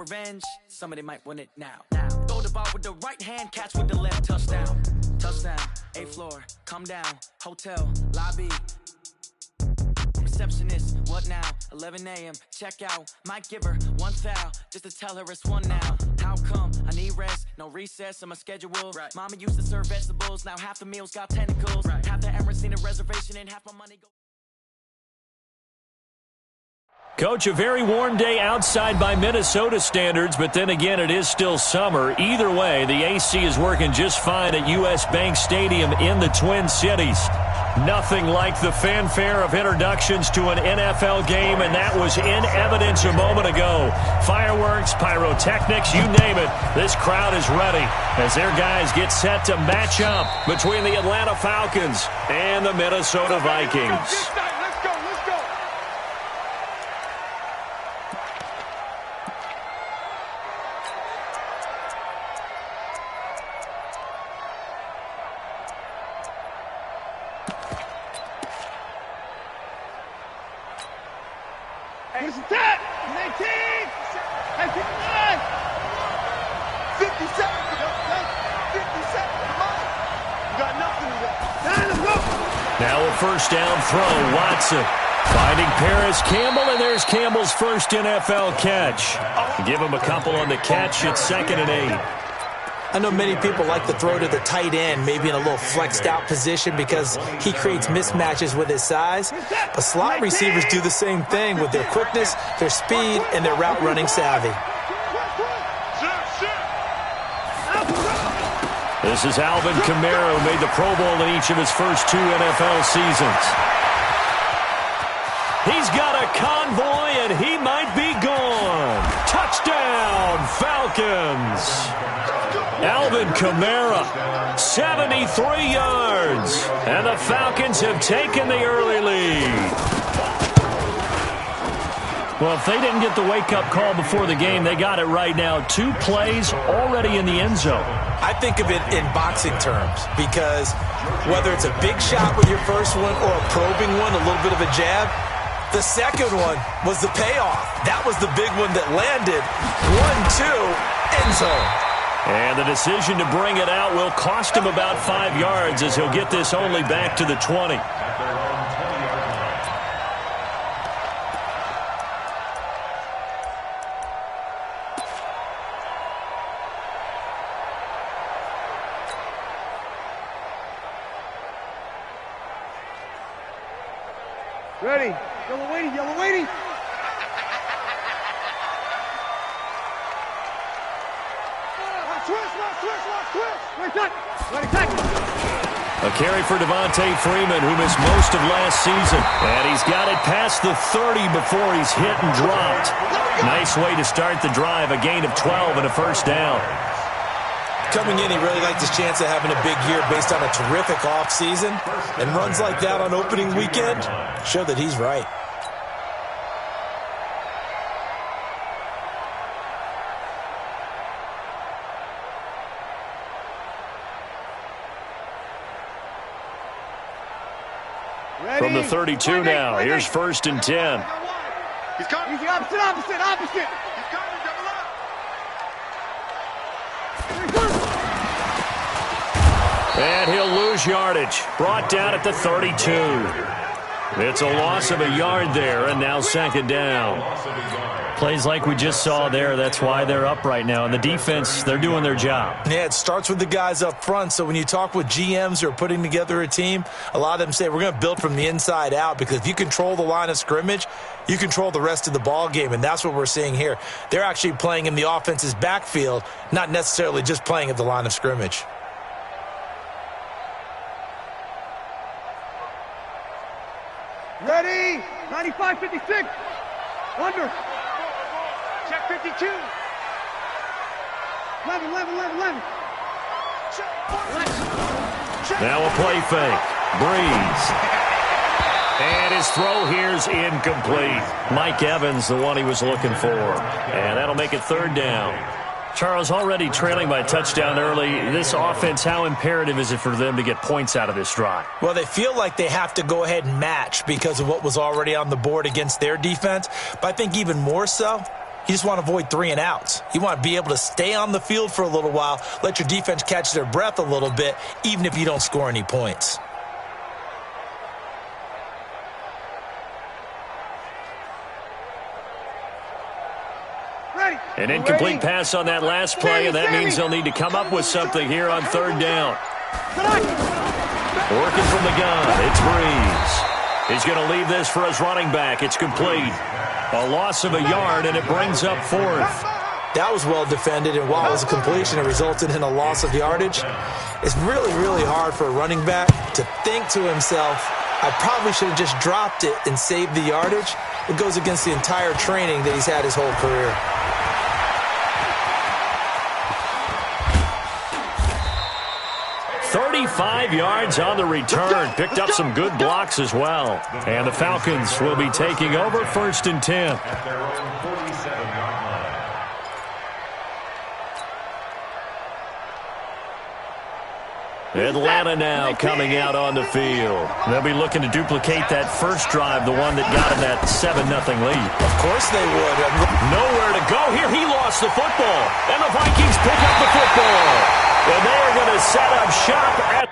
revenge, somebody might win it now. Throw the ball with the right hand, catch with the left, touchdown. Touchdown, 8th floor, come down, hotel, lobby. Receptionist, what now? 11 a.m., check out. Might give her one foul, just to tell her it's one now. How come? I need rest, no recess in my schedule. Right. Mama used to serve vegetables, now half the meals got tentacles. Right. Half the Emirates need a reservation and half my money go. Coach, a very warm day outside by Minnesota standards, but then again, it is still summer. Either way, the AC is working just fine at U.S. Bank Stadium in the Twin Cities. Nothing like the fanfare of introductions to an NFL game, and that was in evidence a moment ago. Fireworks, pyrotechnics, you name it. This crowd is ready as their guys get set to match up between the Atlanta Falcons and the Minnesota Vikings. It's a 10, 19, 59, 57, come on. You got nothing to that. Now a first down throw, Watson. Finding Paris Campbell, and there's Campbell's first NFL catch. Give him a couple on the catch. It's 2nd and 8. I know many people like to throw to the tight end, maybe in a little flexed out position because he creates mismatches with his size. But slot receivers do the same thing with their quickness, their speed, and their route running savvy. This is Alvin Kamara, who made the Pro Bowl in each of his first 2 NFL seasons. He's got a convoy, and he might be gone. Touchdown, Falcons. Alvin Kamara, 73 yards. And the Falcons have taken the early lead. Well, if they didn't get the wake-up call before the game, they got it right now. 2 plays already in the end zone. I think of it in boxing terms because whether it's a big shot with your first one or a probing one, a little bit of a jab, the second one was the payoff. That was the big one that landed. 1-2, end zone. And the decision to bring it out will cost him about 5 yards as he'll get this only back to the 20. Ready. Yellow waiting, yellow waiting. A carry for Devontae Freeman, who missed most of last season. And he's got it past the 30 before he's hit and dropped. Nice way to start the drive, a gain of 12 and a first down. Coming in, he really liked his chance of having a big year based on a terrific offseason. And runs like that on opening weekend show that he's right. From the 32 now, here's 1st and 10. He's coming. Easy, opposite. He's coming, double up. And he'll lose yardage. Brought down at the 32. It's a loss of a yard there, and now 2nd down. Plays like we just saw there, that's why they're up right now. And the defense, they're doing their job. Yeah, it starts with the guys up front. So when you talk with GMs who are putting together a team, a lot of them say we're going to build from the inside out because if you control the line of scrimmage, you control the rest of the ball game, and that's what we're seeing here. They're actually playing in the offense's backfield, not necessarily just playing at the line of scrimmage. Ready? 95-56. Under. Check 52. 11. Now a play fake. Breeze. And his throw here's incomplete. Mike Evans, the one he was looking for. And that'll make it 3rd down. Charles, already trailing by a touchdown early. This offense, how imperative is it for them to get points out of this drive? Well, they feel like they have to go ahead and match because of what was already on the board against their defense. But I think even more so, You just want to avoid 3 and outs. You want to be able to stay on the field for a little while, let your defense catch their breath a little bit, even if you don't score any points. An incomplete pass on that last play, and that means they'll need to come up with something here on 3rd down. Working from the gun, it's Breeze. He's going to leave this for his running back. It's complete. A loss of a yard, and it brings up 4th. That was well defended, and while it was a completion, it resulted in a loss of yardage. It's really, really hard for a running back to think to himself, I probably should have just dropped it and saved the yardage. It goes against the entire training that he's had his whole career. 35 yards on the return. Picked up some good blocks as well. And the Falcons will be taking over 1st and 10. Atlanta now coming out on the field. They'll be looking to duplicate that first drive, the one that got them that 7-0 lead. Of course they would. Nowhere to go here. He lost the football. And the Vikings pick up the football. And they are going to set up shop at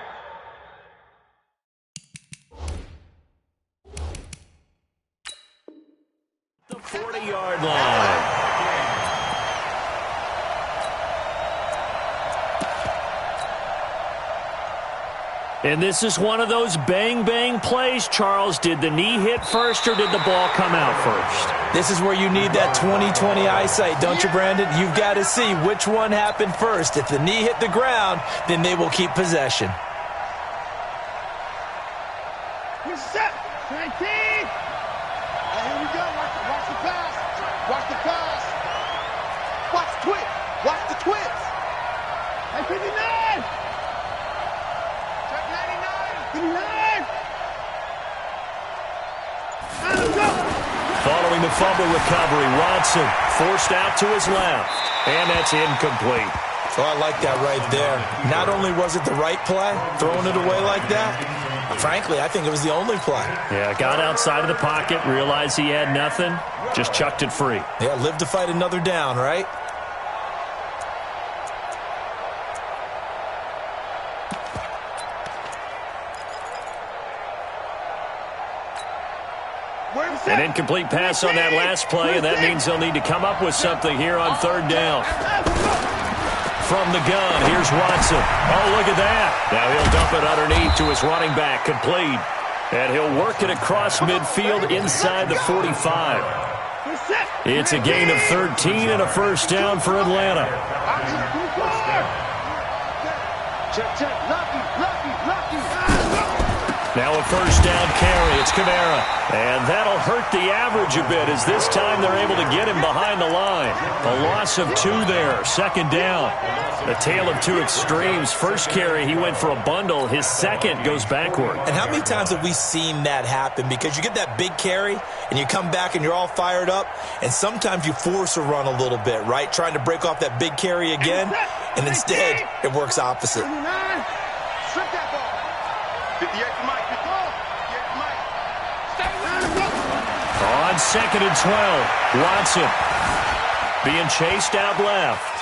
the 40-yard line. And this is one of those bang-bang plays, Charles. Did the knee hit first or did the ball come out first? This is where you need that 20/20 eyesight, don't you, Brandon? You've got to see which one happened first. If the knee hit the ground, then they will keep possession. We're set. 19. Here we go. Watch the pass. Watch the pass. Watch the twist. Watch the twist. Hey, 59. Check 99. 59. Let's go. Following the fumble recovery, Watson forced out to his left. And that's incomplete. Oh, I like that right there. Not only was it the right play, throwing it away like that, frankly, I think it was the only play. Yeah, got outside of the pocket, realized he had nothing, just chucked it free. Yeah, live to fight another down, right? An incomplete pass on that last play, and that means they'll need to come up with something here on 3rd down. From the gun, here's Watson. Oh, look at that. Now he'll dump it underneath to his running back, complete. And he'll work it across midfield inside the 45. It's a gain of 13 and a first down for Atlanta. Now a first down carry. It's Kamara. And that'll hurt the average a bit as this time they're able to get him behind the line. A loss of 2 there. 2nd down. A tale of 2 extremes. First carry, he went for a bundle. His second goes backward. And how many times have we seen that happen? Because you get that big carry, and you come back and you're all fired up, and sometimes you force a run a little bit, right? Trying to break off that big carry again, and instead it works opposite. 59. Strip that ball. 58 to Mike. 58 to Mike. Stay with him. On 2nd and 12, Watson being chased out left.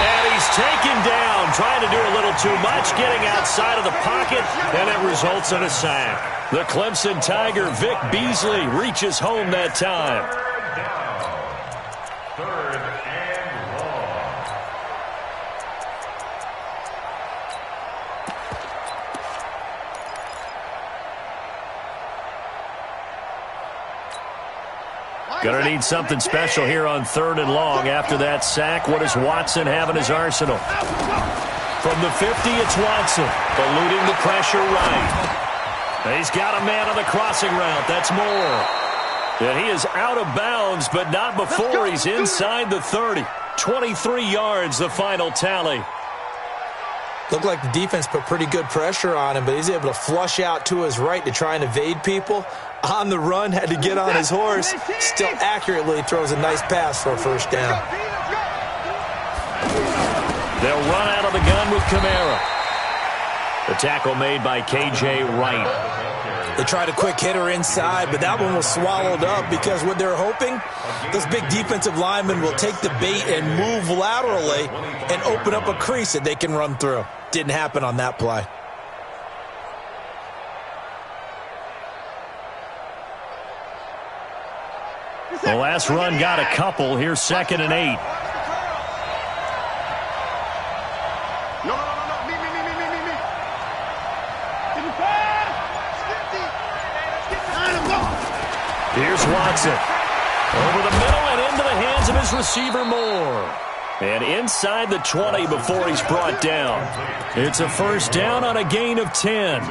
And he's taken down, trying to do a little too much, getting outside of the pocket, and it results in a sack. The Clemson Tiger, Vic Beasley, reaches home that time. Third and long. Going to need something special here on 3rd and long. After that sack, what does Watson have in his arsenal? From the 50, it's Watson, eluding the pressure right. He's got a man on the crossing route. That's Moore. And he is out of bounds, but not before he's inside the 30. 23 yards, the final tally. Looked like the defense put pretty good pressure on him, but he's able to flush out to his right to try and evade people. On the run, had to get on his horse. Still accurately throws a nice pass for a first down. They'll run out of the gun with Kamara. The tackle made by K.J. Wright. They tried a quick hitter inside, but that one was swallowed up because what they're hoping, those big defensive linemen will take the bait and move laterally and open up a crease that they can run through. Didn't happen on that play. The last run got a couple. Here's 2nd and 8. No. Me. Give me pass. Here's Watson. Over the middle and into the hands of his receiver Moore. And inside the 20 before he's brought down. It's a first down on a gain of 10.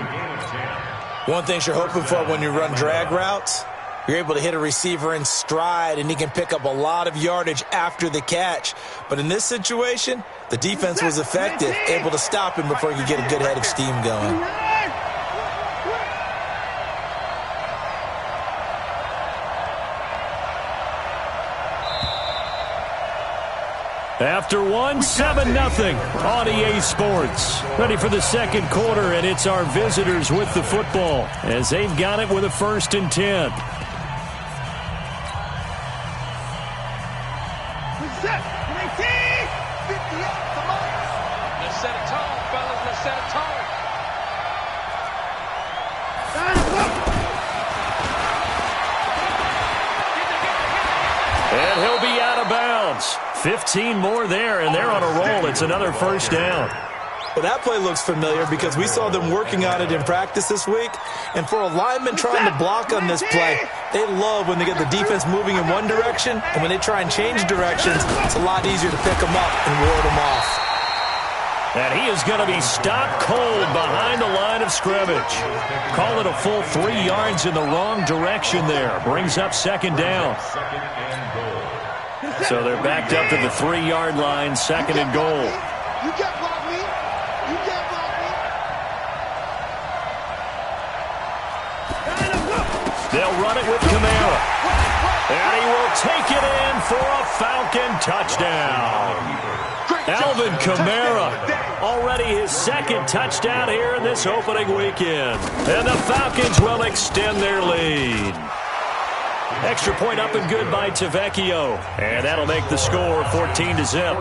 One thing you're hoping for when you run drag routes, you're able to hit a receiver in stride, and he can pick up a lot of yardage after the catch. But in this situation, the defense was effective, able to stop him before he could get a good head of steam going. After 7-0 on EA Sports. Ready for the second quarter, and it's our visitors with the football as they've got it with a 1st and 10. Let's set a tone, fellas. Let's set a tone. And he'll be out of bounds. 15 more there, and they're on a roll. It's another first down. Well, that play looks familiar because we saw them working on it in practice this week. And for a lineman trying to block on this play, they love when they get the defense moving in one direction, and when they try and change directions, it's a lot easier to pick them up and ward them off. And he is going to be stopped cold behind the line of scrimmage. Call it a full 3 yards in the wrong direction there. Brings up 2nd down. So they're backed up to the 3-yard line, 2nd and goal. You can't block me. You can't block me. They'll run it with Kamara. And he will take it in for a Falcon touchdown. Alvin Kamara, already his 2nd touchdown here in this opening weekend. And the Falcons will extend their lead. Extra point up and good by Tavecchio. And that'll make the score 14-0.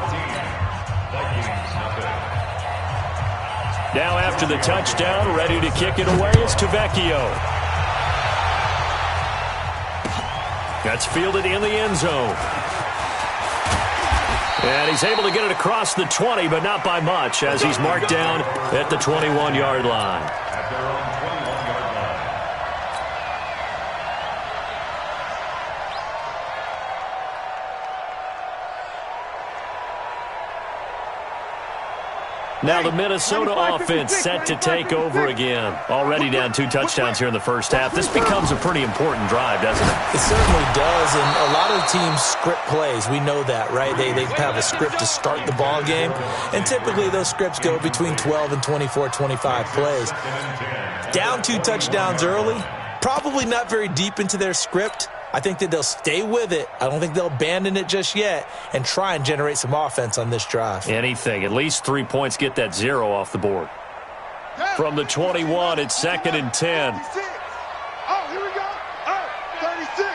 Now after the touchdown, ready to kick it away is Tavecchio. That's fielded in the end zone. And he's able to get it across the 20, but not by much, as he's marked down at the 21-yard line. Now the Minnesota offense set to take over again. Already down 2 touchdowns here in the first half. This becomes a pretty important drive, doesn't it? It certainly does, and a lot of teams script plays. We know that, right? They have a script to start the ball game, and typically those scripts go between 12 and 24, 25 plays. Down 2 touchdowns early, probably not very deep into their script. I think that they'll stay with it. I don't think they'll abandon it just yet and try and generate some offense on this drive. Anything. At least 3 points, get that 0 off the board. From the 21, it's 2nd and 10. Oh, here we go. Oh, 36.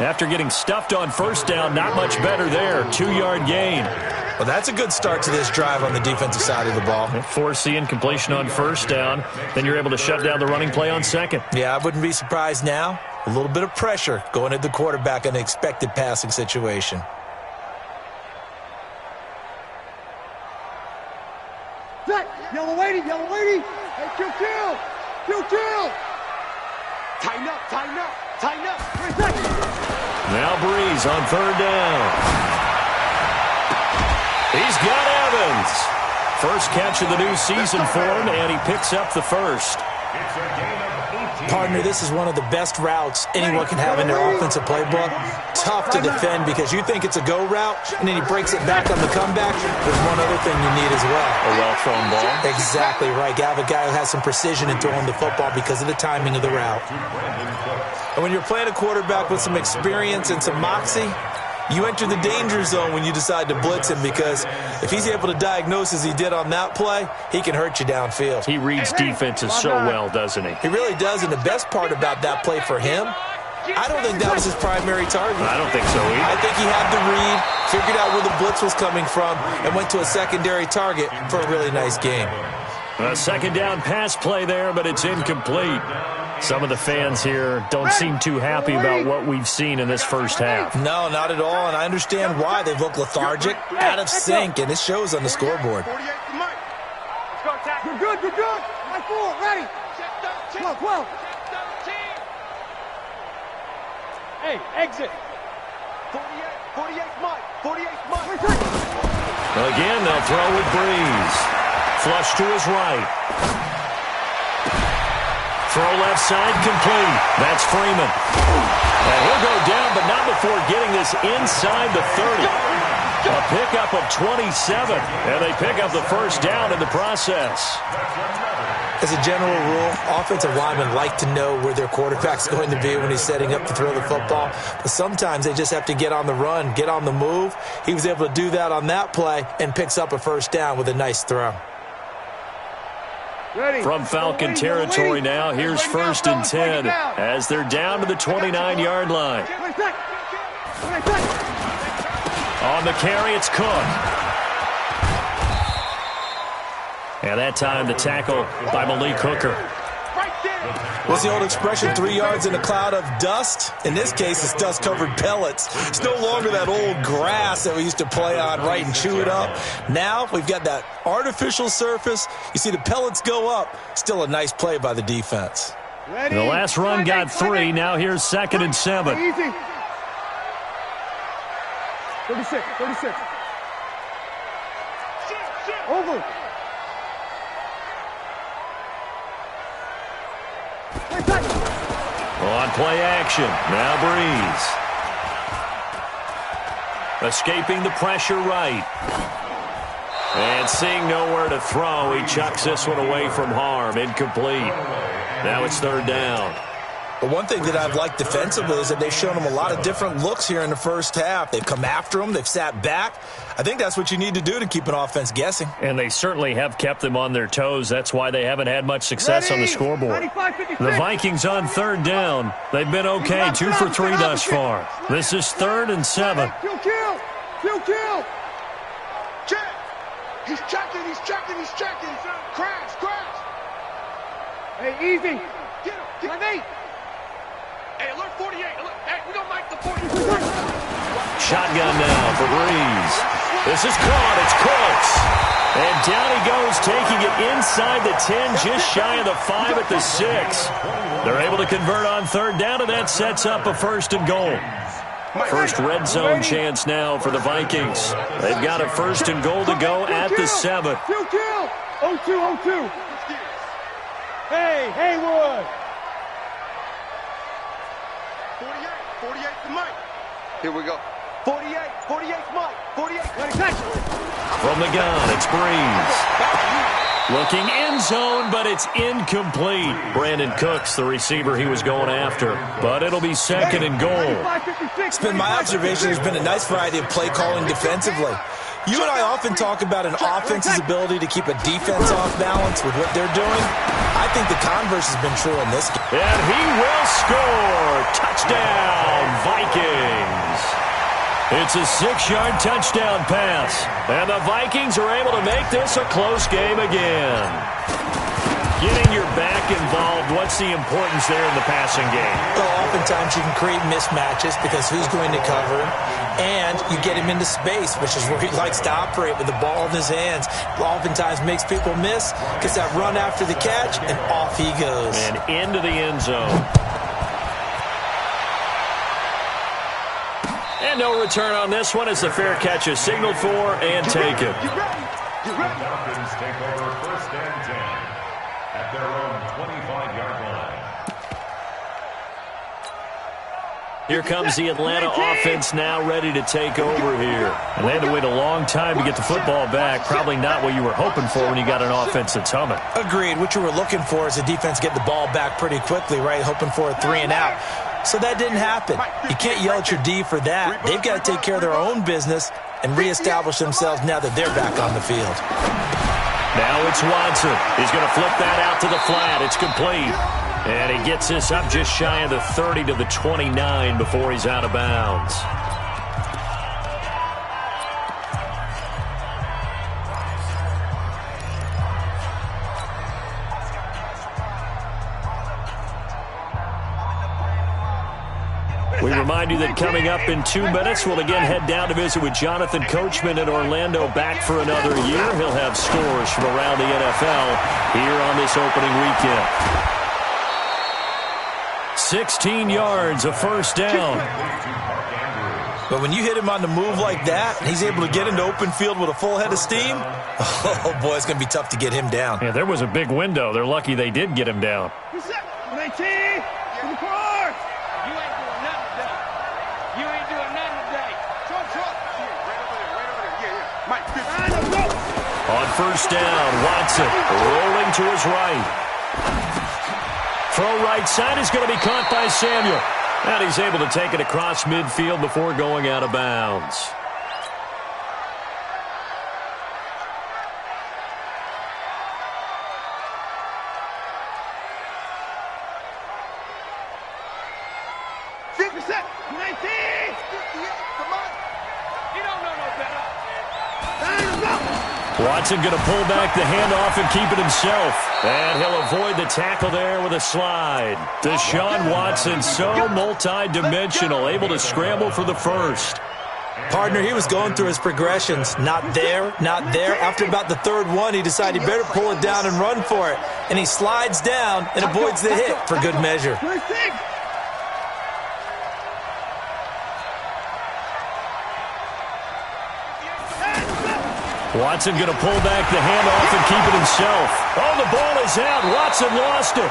After getting stuffed on first down, not much better there. 2-yard gain. Well, that's a good start to this drive on the defensive side of the ball. Force the incompletion on first down. Then you're able to shut down the running play on 2nd. Yeah, I wouldn't be surprised now. A little bit of pressure going at the quarterback in an expected passing situation. Set. Yellow lady. Hey, kill. Tighten up. 3 seconds. Now Breeze on 3rd down. He's got Evans. First catch of the new season for him, and he picks up the first. Partner, this is one of the best routes anyone can have in their offensive playbook. Tough to defend because you think it's a go route, and then he breaks it back on the comeback. There's one other thing you need as well. A well-thrown ball. Exactly right. You have a guy who has some precision in throwing the football because of the timing of the route. And when you're playing a quarterback with some experience and some moxie, You enter the danger zone when you decide to blitz him, because if he's able to diagnose as he did on that play, he can hurt you downfield. He reads defenses so well, doesn't he? He really does, and the best part about that play for him, I don't think that was his primary target. I don't think so either. I think he had the read, figured out where the blitz was coming from, and went to a secondary target for a really nice game. A second down pass play there, but it's incomplete. Some of the fans here don't seem too happy about what we've seen in this first half. No, not at all, and I understand why. They've looked lethargic, out of sync, and it shows on the scoreboard. You're good, you're good. My 4, ready. 12. Hey, exit. 48 Mike. 48 Mike. Again, they'll throw with Breeze. Flush to his right. Throw left side, complete. That's Freeman. And he'll go down, but not before getting this inside the 30. A pickup of 27, and they pick up the first down in the process. As a general rule, offensive linemen like to know where their quarterback's going to be when he's setting up to throw the football. But sometimes they just have to get on the run, get on the move. He was able to do that on that play and picks up a first down with a nice throw. From Falcon territory now, here's 1st and 10 as they're down to the 29-yard line. On the carry, it's Cook. And that time, the tackle by Malik Hooker. What's the old expression, 3 yards in a cloud of dust? In this case, it's dust-covered pellets. It's no longer that old grass that we used to play on, right, and chew it up. Now we've got that artificial surface. You see the pellets go up. Still a nice play by the defense. The last run got 3. Now here's 2nd and 7. Easy. 36. Over. On play action, now Breeze. Escaping the pressure right. And seeing nowhere to throw, he chucks this one away from harm. Incomplete. Now it's 3rd down. But one thing that I've liked defensively is that they've shown him a lot of different looks here in the first half. They've come after him. They've sat back. I think that's what you need to do to keep an offense guessing. And they certainly have kept them on their toes. That's why they haven't had much success on the scoreboard. The Vikings on 3rd down. They've been okay, 2 for 3 thus far. This is 3rd and 7. Kill. Check. He's checking. Crash. Hey, easy. Get him. Hey, alert 48. Hey, we don't like the 48. Shotgun now for Breeze. This is caught. It's Cooks. And down he goes, taking it inside the 10, just shy of the 5 at the 6. They're able to convert on 3rd down, and that sets up a 1st and goal. First red zone chance now for the Vikings. They've got a 1st and goal to go at the 7. Kill. 0-2. Hey, Haywood. 48 to Mike. Here we go. 48 Mike. 48. From the gun, it's Breeze. Looking end zone, but it's incomplete. Brandon Cooks, the receiver he was going after. But it'll be 2nd and goal. It's been my observation there's been a nice variety of play calling defensively. You and I often talk about an offense's ability to keep a defense off balance with what they're doing. I think the converse has been true in this game. And he will score. Touchdown, Vikings. It's a 6-yard touchdown pass. And the Vikings are able to make this a close game again. Getting your back involved, what's the importance there in the passing game? Well, oftentimes you can create mismatches because who's going to cover him, and you get him into space, which is where he likes to operate with the ball in his hands. Oftentimes makes people miss, gets that run after the catch, and off he goes. And into the end zone. And no return on this one as the fair catch is signaled for and taken. Falcons take over 1st and 10 at their own 25-yard line. Here comes the Atlanta offense now ready to take over here. And they had to wait a long time to get the football back. Probably not what you were hoping for when you got an offense that's humming. Agreed. What you were looking for is the defense get the ball back pretty quickly, right? Hoping for a 3 and out. So that didn't happen. You can't yell at your D for that. They've got to take care of their own business and reestablish themselves now that they're back on the field. Now it's Watson. He's going to flip that out to the flat. It's complete. And he gets this up just shy of the 30 to the 29 before he's out of bounds. We remind you that coming up in 2 minutes, we'll again head down to visit with Jonathan Coachman in Orlando, back for another year. He'll have scores from around the NFL here on this opening weekend. 16 yards, a first down. But when you hit him on the move like that, he's able to get into open field with a full head of steam, oh, boy, it's going to be tough to get him down. Yeah, there was a big window. They're lucky they did get him down. On first down, Watson rolling to his right. Throw right side is going to be caught by Samuel. And he's able to take it across midfield before going out of bounds. Watson going to pull back the handoff and keep it himself. And he'll avoid the tackle there with a slide. Deshaun Watson, so multi-dimensional, able to scramble for the first. Partner, he was going through his progressions. Not there, not there. After about the third one, he decided he better pull it down and run for it. And he slides down and avoids the hit for good measure. Watson going to pull back the handoff and keep it himself. Oh, the ball is out. Watson lost it.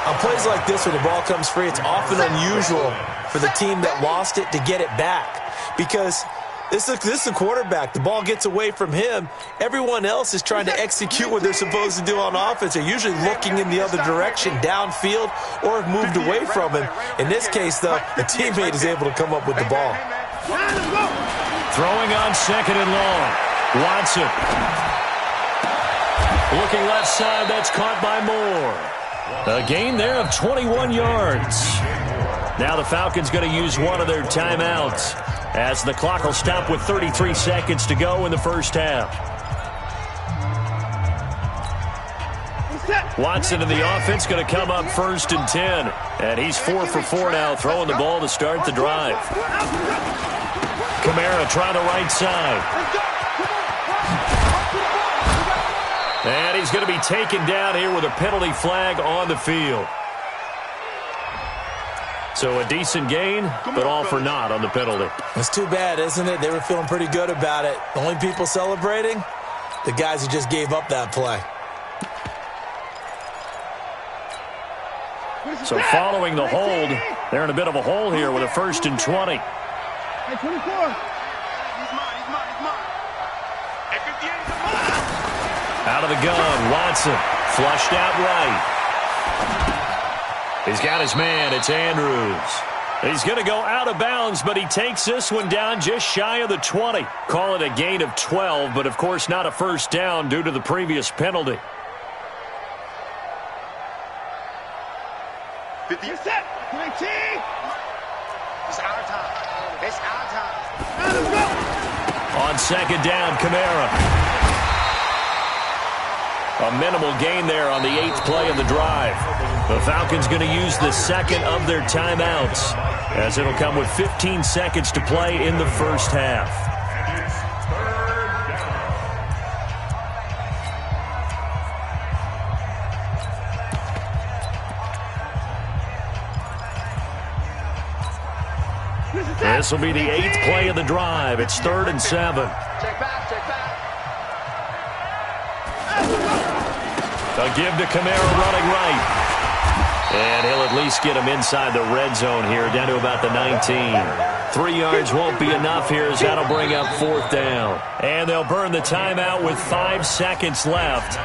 On plays like this where the ball comes free, it's often unusual for the team that lost it to get it back. Because this is a quarterback. The ball gets away from him. Everyone else is trying to execute what they're supposed to do on offense. They're usually looking in the other direction, downfield, or have moved away from him. In this case, though, the teammate is able to come up with the ball. Throwing on second and long. Watson. Looking left side, that's caught by Moore. A gain there of 21 yards. Now the Falcons going to use one of their timeouts as the clock will stop with 33 seconds to go in the first half. Watson in the offense going to come up 1st and 10. And he's 4 for 4 now, throwing the ball to start the drive. Kamara trying the right side. And he's going to be taken down here with a penalty flag on the field. So a decent gain, but all for naught on the penalty. It's too bad, isn't it? They were feeling pretty good about it. The only people celebrating, the guys who just gave up that play. So following the hold, they're in a bit of a hole here with a 1st and 20. Hey, 24. Out of the gun, Watson, flushed out right. He's got his man, it's Andrews. He's going to go out of bounds, but he takes this one down just shy of the 20. Call it a gain of 12, but of course not a first down due to the previous penalty. 50. You're set. 19. It's our time. It's our time. Let's go. On second down, Kamara. A minimal gain there on the 8th play of the drive. The Falcons going to use the second of their timeouts, as it'll come with 15 seconds to play in the first half. This will be the 8th play of the drive. It's 3rd and 7. Check back, check back. A give to Kamara running right. And he'll at least get him inside the red zone here, down to about the 19. 3 yards won't be enough here, as that'll bring up 4th down. And they'll burn the timeout with 5 seconds left.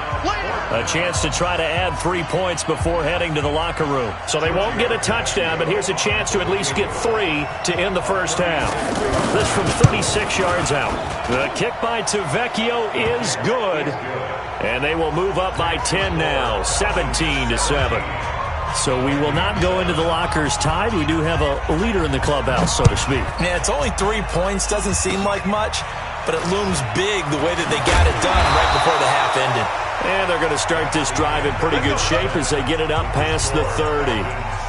A chance to try to add 3 points before heading to the locker room. So they won't get a touchdown, but here's a chance to at least get 3 to end the first half. This from 36 yards out. The kick by Tavecchio is good. And they will move up by 10 now, 17-7. So we will not go into the lockers tied. We do have a leader in the clubhouse, so to speak. Yeah, it's only 3 points. Doesn't seem like much, but it looms big the way that they got it done right before the half ended. And they're going to start this drive in pretty good shape as they get it up past the 30.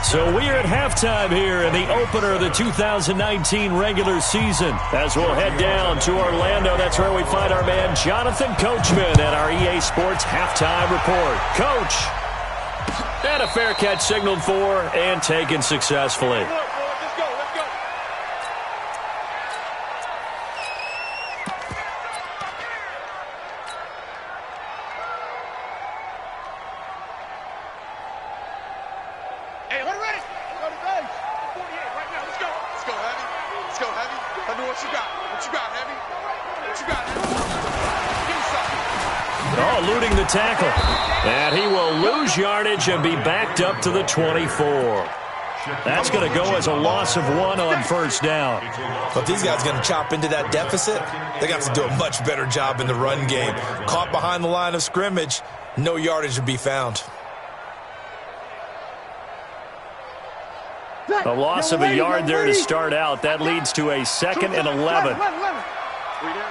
So we are at halftime here in the opener of the 2019 regular season. As we'll head down to Orlando, that's where we find our man Jonathan Coachman at our EA Sports Halftime Report. Coach! And a fair catch signaled for and taken successfully. Let's go. Hey, hold it ready. Go to base. 48 right now. Let's go. Let's go, Heavy. Tell me what you got. What you got, Heavy? What you got, Heavy? Give me something. Oh, eluding the tackle. And he will lose yardage and be backed up to the 24. That's going to go as a loss of 1 on first down. But if these guys are going to chop into that deficit, they're going to have to do a much better job in the run game. Caught behind the line of scrimmage, no yardage to be found. A loss of a yard there to start out. That leads to a 2nd and 11. 3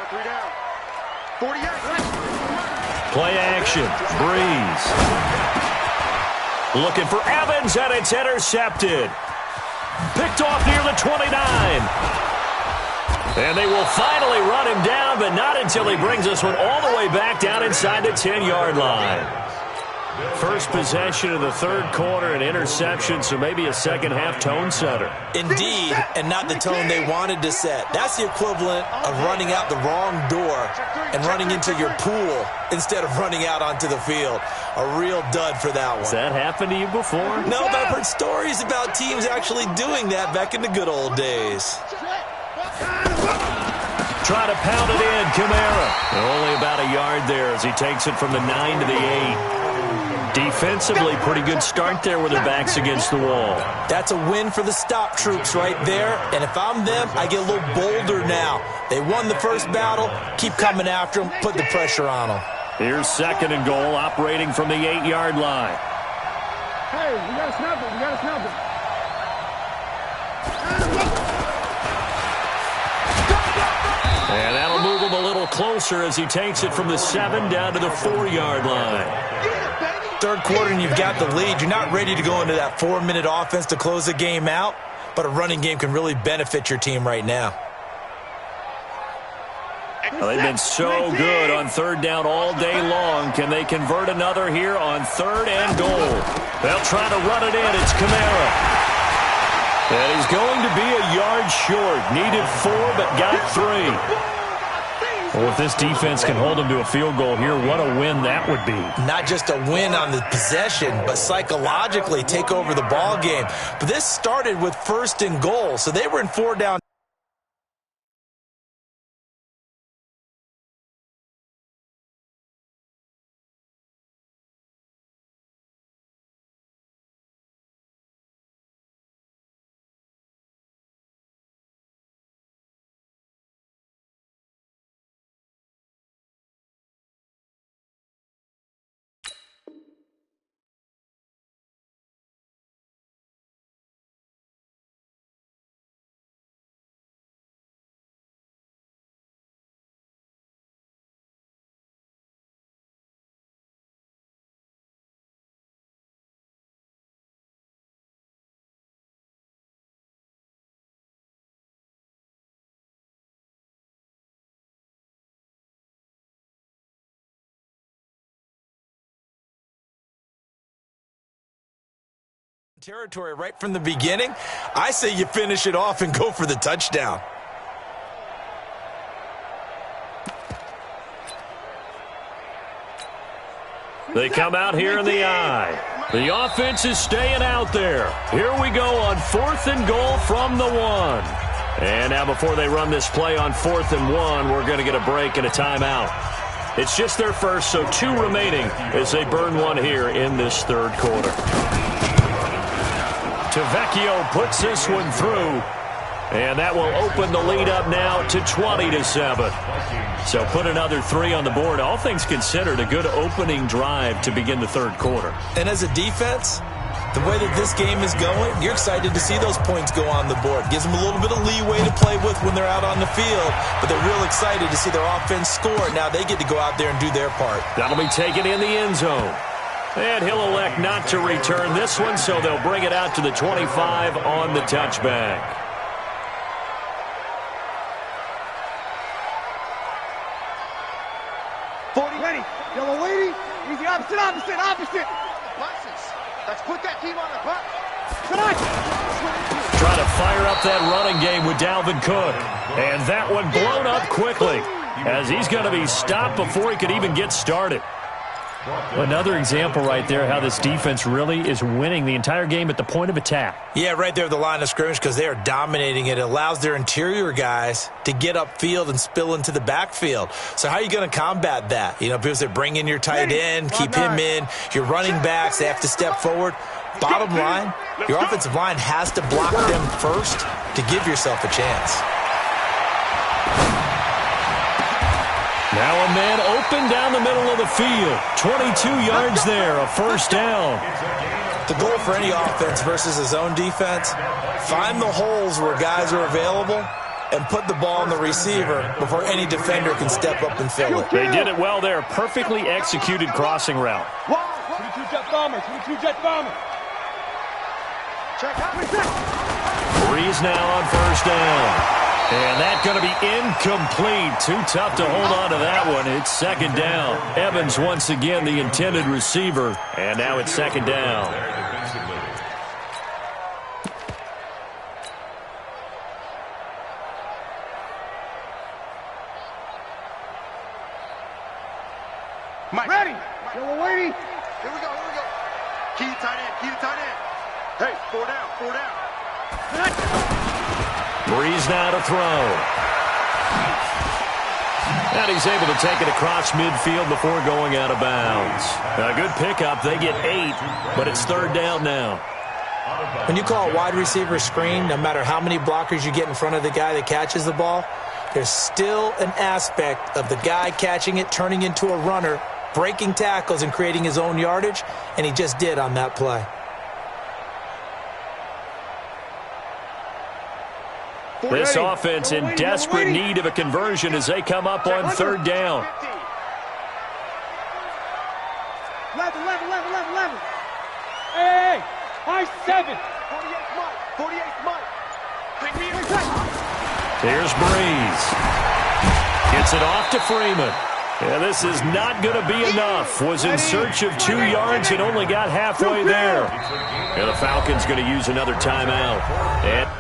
down. 48. Play action. Breeze. Looking for Evans, and it's intercepted. Picked off near the 29. And they will finally run him down, but not until he brings this one all the way back down inside the 10-yard line. First possession of the 3rd quarter, an interception, so maybe a second-half tone setter. Indeed, and not the tone they wanted to set. That's the equivalent of running out the wrong door and running into your pool instead of running out onto the field. A real dud for that one. Has that happened to you before? No, but I've heard stories about teams actually doing that back in the good old days. Try to pound it in, Kamara. Only about a yard there as he takes it from the 9 to the 8. Defensively, pretty good start there with their backs against the wall. That's a win for the stop troops right there. And if I'm them, I get a little bolder now. They won the first battle. Keep coming after them. Put the pressure on them. Here's 2nd and goal, operating from the 8-yard line. Hey, we got to snap it. And that'll move him a little closer as he takes it from the 7 down to the 4-yard line. 3rd quarter and you've got the lead. You're not ready to go into that 4-minute offense to close the game out, but a running game can really benefit your team right now. Well, they've been so good on 3rd down all day long. Can they convert another here on 3rd and goal? They'll try to run it in. It's Kamara. And he's going to be a yard short. Needed 4, but got 3. Well, if this defense can hold them to a field goal here, what a win that would be. Not just a win on the possession, but psychologically take over the ball game. But this started with 1st and goal, so they were in 4 down. Territory right from the beginning. I say you finish it off and go for the touchdown. They come out here in the eye. The offense is staying out there. Here we go on 4th and goal from the 1. And now before they run this play on 4th and 1, we're going to get a break and a timeout. It's just their first, so 2 remaining as they burn one here in this 3rd quarter. Tavecchio puts this one through. And that will open the lead up now to 20-7. So put another 3 on the board. All things considered, a good opening drive to begin the 3rd quarter. And as a defense, the way that this game is going, you're excited to see those points go on the board. Gives them a little bit of leeway to play with when they're out on the field, but they're real excited to see their offense score. Now they get to go out there and do their part. That'll be taken in the end zone. And he'll elect not to return this one, so they'll bring it out to the 25 on the touchback. Ready. Yellow lady. Easy. Opposite. Let's put that team on the bus. Trying to fire up that running game with Dalvin Cook. And that one blown up quickly as he's going to be stopped before he could even get started. Another example right there how this defense really is winning the entire game at the point of attack. Yeah, right there at the line of scrimmage because they are dominating it. It allows their interior guys to get upfield and spill into the backfield. So how are you going to combat that? You know, people say bring in your tight end, keep him in. Your running backs, they have to step forward. Bottom line, your offensive line has to block them first to give yourself a chance. Now a man open down the middle of the field. 22 yards there, a first down. The goal for any offense versus his own defense, find the holes where guys are available and put the ball on the receiver before any defender can step up and fill it. They did it well there. Perfectly executed crossing route. 22 jet bomber. Check out. Breeze now on first down. And that's going to be incomplete. Too tough to hold on to that one. It's 2nd down. Evans once again the intended receiver. And now it's 2nd down. Mike. Ready. Yellow lady. Here we go. Key to tight end. Hey, 4 down. Breeze now to throw. And he's able to take it across midfield before going out of bounds. A good pickup. They get 8, but it's 3rd down now. When you call a wide receiver screen, no matter how many blockers you get in front of the guy that catches the ball, there's still an aspect of the guy catching it, turning into a runner, breaking tackles and creating his own yardage, and he just did on that play. This offense in desperate need of a conversion as they come up on 3rd down. 11. Hey, high 7. 48 Mike. Here's Breeze. Gets it off to Freeman. Yeah, this is not going to be enough. Was in search of 2 yards and only got halfway there. And the Falcons going to use another timeout. And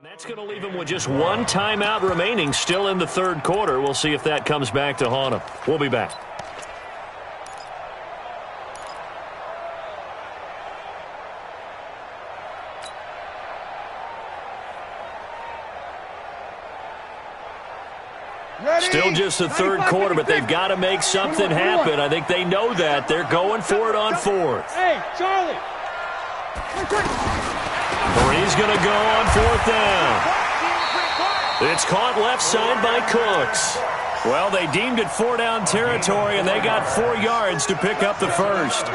That's going to leave him with just one timeout remaining, still in the third quarter. We'll see if that comes back to haunt him. We'll be back. Still just the third quarter, but they've got to make something happen. I think they know that. They're going for it on fourth. Hey, Charlie. Bree's going to go on fourth down. It's caught left side by Cooks. Well, they deemed it four-down territory, and they got 4 yards to pick up the first.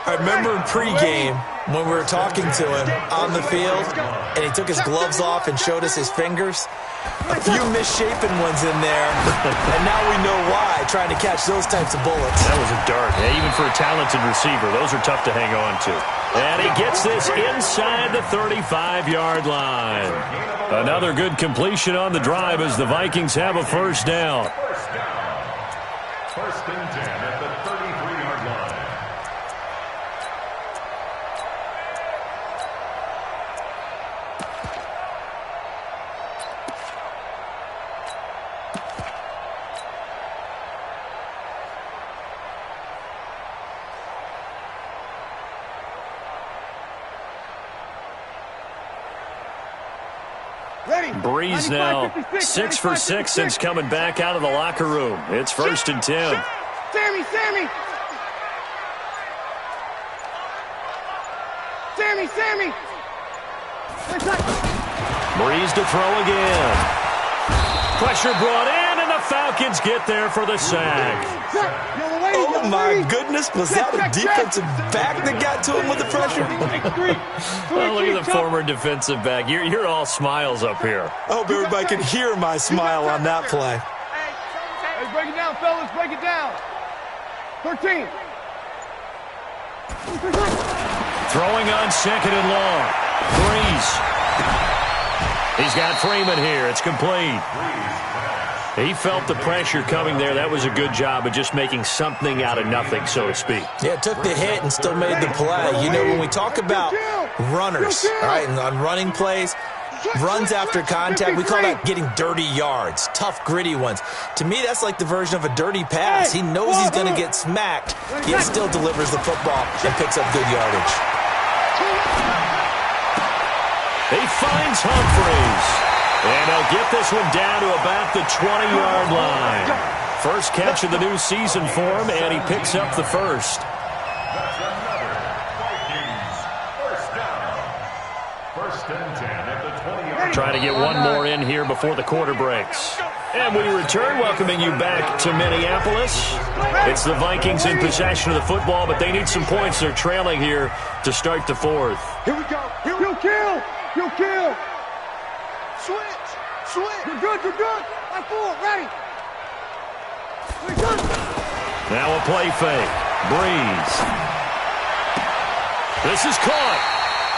I remember in pregame when we were talking to him on the field, and he took his gloves off and showed us his fingers. A few misshapen ones in there, and now we know why, trying to catch those types of bullets. That was a dart. Yeah, even for a talented receiver, those are tough to hang on to. And he gets this inside the 35-yard line. Another good completion on the drive as the Vikings have a first down. First and 10 at the 33-yard line. Breeze now 6 for 6 since coming back out of the locker room. It's first and 10. Sammy! Breeze to throw again. Pressure brought in, and the Falcons get there for the sack. Oh, my goodness. Was that a defensive back that got to him with the pressure? Oh, look at the former defensive back. You're all smiles up here. I hope everybody can hear my smile on that play. Hey, break it down, fellas. Break it down. 13. Throwing on second and long. Breeze. He's got Freeman here. It's complete. He felt the pressure coming there. That was a good job of just making something out of nothing, so to speak. Yeah, took the hit and still made the play. You know, when we talk about runners, all right, and on running plays, runs after contact, we call that getting dirty yards, tough, gritty ones. To me, that's like the version of a dirty pass. He knows he's going to get smacked, yet still delivers the football and picks up good yardage. He finds Humphreys. And he'll get this one down to about the 20-yard line. First catch of the new season for him, and he picks up the first. That's another Vikings first down. First and 10 at the 20-yard line. Trying to get one more in here before the quarter breaks. And we return, welcoming you back to Minneapolis. It's the Vikings in possession of the football, but they need some points. They're trailing here to start the fourth. Here we go. You'll kill. Switch. You're good. I'm full. Ready. Now a play fake. Breeze. This is caught.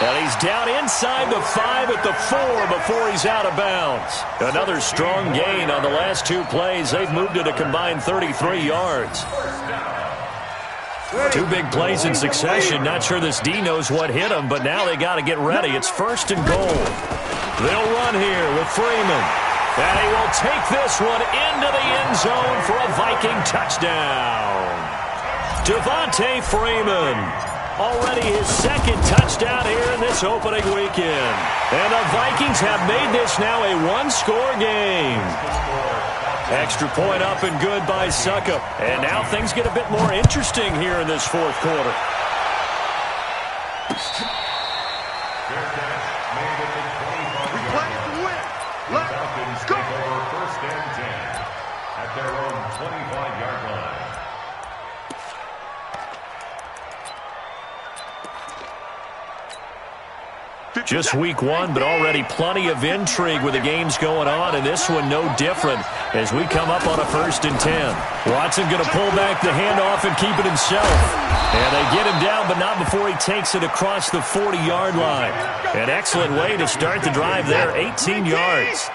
And he's down inside the 5 at the 4 before he's out of bounds. Another strong gain on the last 2 plays. They've moved it a combined 33 yards. 2 big plays in succession. Not sure this D knows what hit him, but now they got to get ready. It's first and goal. They'll run here with Freeman. And he will take this one into the end zone for a Viking touchdown. Devontae Freeman. Already his second touchdown here in this opening weekend. And the Vikings have made this now a 1-score game. Extra point up and good by Suckup. And now things get a bit more interesting here in this fourth quarter. Falcons take over first and 10 at their own 25-yard line. Just week 1, but already plenty of intrigue with the games going on, and this one no different as we come up on a first and 10. Watson going to pull back the handoff and keep it himself. And they get him down, but not before he takes it across the 40-yard line. An excellent way to start the drive there, 18 yards.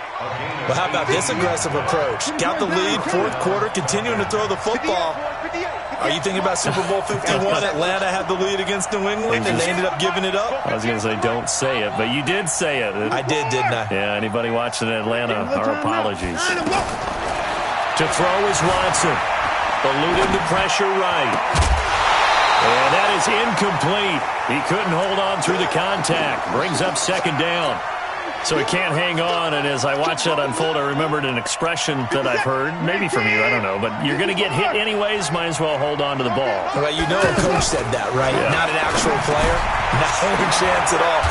Well, how about this aggressive approach? Got the lead, fourth quarter, continuing to throw the football. Are you thinking about Super Bowl 51? Atlanta had the lead against New England, and they ended up giving it up? I was going to say don't say it, but you did say it. I did, didn't I? Yeah, anybody watching Atlanta, our apologies. To throw is Watson. Eluding the pressure right. And that is incomplete. He couldn't hold on through the contact. Brings up second down. So he can't hang on, and as I watched that unfold, I remembered an expression that I've heard, maybe from you, I don't know, but you're going to get hit anyways, might as well hold on to the ball. Well, you know a coach said that, right? Yeah. Not an actual player. Not a chance at all.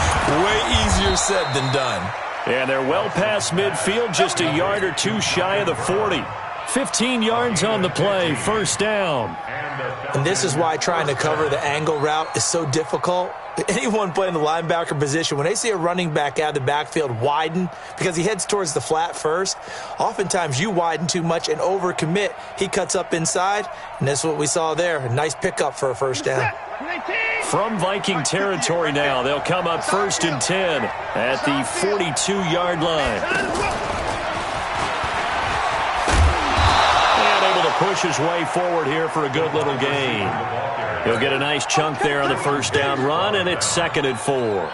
Way easier said than done. And they're well past midfield, just a yard or two shy of the 40. 15 yards on the play, first down. And this is why trying to cover the angle route is so difficult. Anyone playing the linebacker position, when they see a running back out of the backfield widen, because he heads towards the flat first, oftentimes you widen too much and overcommit. He cuts up inside, and that's what we saw there. A nice pickup for a first down. From Viking territory now, they'll come up 1st and 10 at the 42-yard line. And able to push his way forward here for a good little gain. He'll get a nice chunk there on the first down run, and it's 2nd and 4.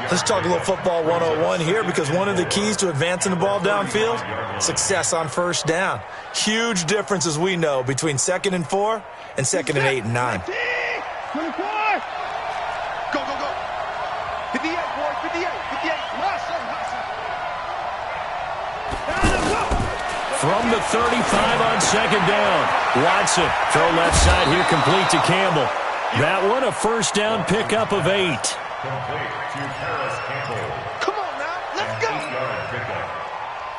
Let's talk a little football 101 here, because one of the keys to advancing the ball downfield, success on first down. Huge difference, as we know, between 2nd and 4 and 2nd and 8 and 9. Go, go, go. 58, boy, 58, 58. From the 35 on second down. Watson, throw left side here, complete to Campbell. That one, a first down pickup of 8. Complete to Paris Campbell. Come on now, let's go. 8-yard pickup.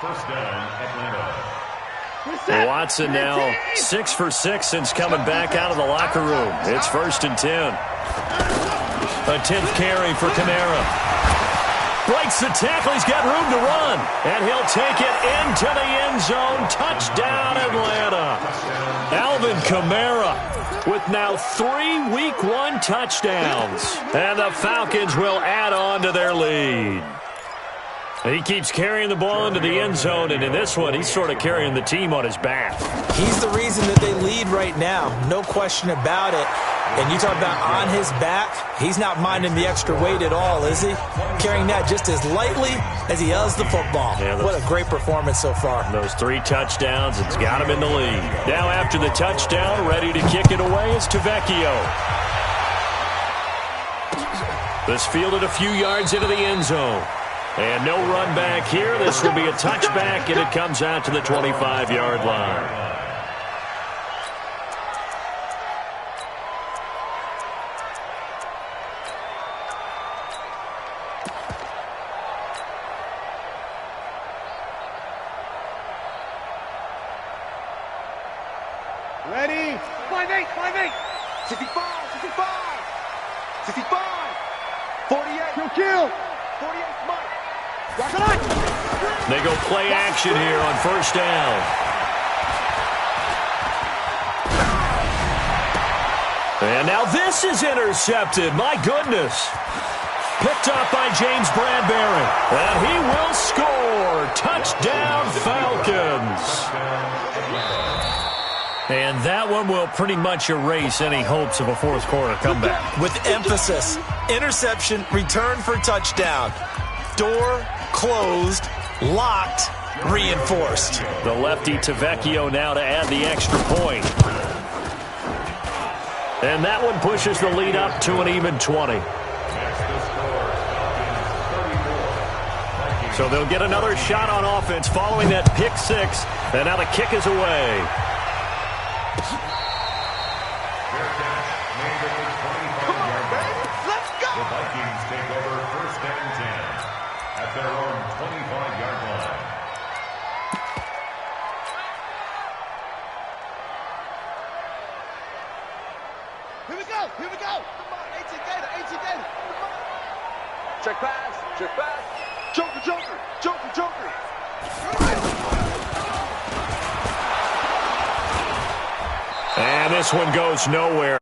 First down, Atlanta. Watson now 6 for 6 since coming back out of the locker room. It's 1st and 10. A 10th carry for Kamara. Breaks the tackle. He's got room to run. And he'll take it into the end zone. Touchdown, Atlanta. Alvin Kamara with now 3 Week 1 touchdowns. And the Falcons will add on to their lead. He keeps carrying the ball into the end zone, and in this one, he's sort of carrying the team on his back. He's the reason that they lead right now. No question about it. And you talk about on his back, he's not minding the extra weight at all, is he? Carrying that just as lightly as he does the football. Yeah, what a great performance so far. Those 3 touchdowns, it's got him in the lead. Now after the touchdown, ready to kick it away is Tavecchio. This fielded a few yards into the end zone. And no run back here. This will be a touchback, and it comes out to the 25-yard line. Ready? 5-8, 5-8. 65, 65. 65. 48. Kill. 48, Mike. They go play action here on first down. And now this is intercepted. My goodness. Picked up by James Bradbury. And he will score. Touchdown, Falcons. And that one will pretty much erase any hopes of a fourth quarter comeback. With emphasis, interception, return for touchdown. Door closed, locked, reinforced. The lefty Tavecchio now to add the extra point. And that one pushes the lead up to an even 20. So they'll get another shot on offense following that pick 6. And now the kick is away. The Vikings take over 1st and 10 at their own 25-yard line. Here we go, here we go. Come on, 18 Gator, 18 Gator. Check pass, check pass. Joker, Joker, Joker, Joker. And this one goes nowhere.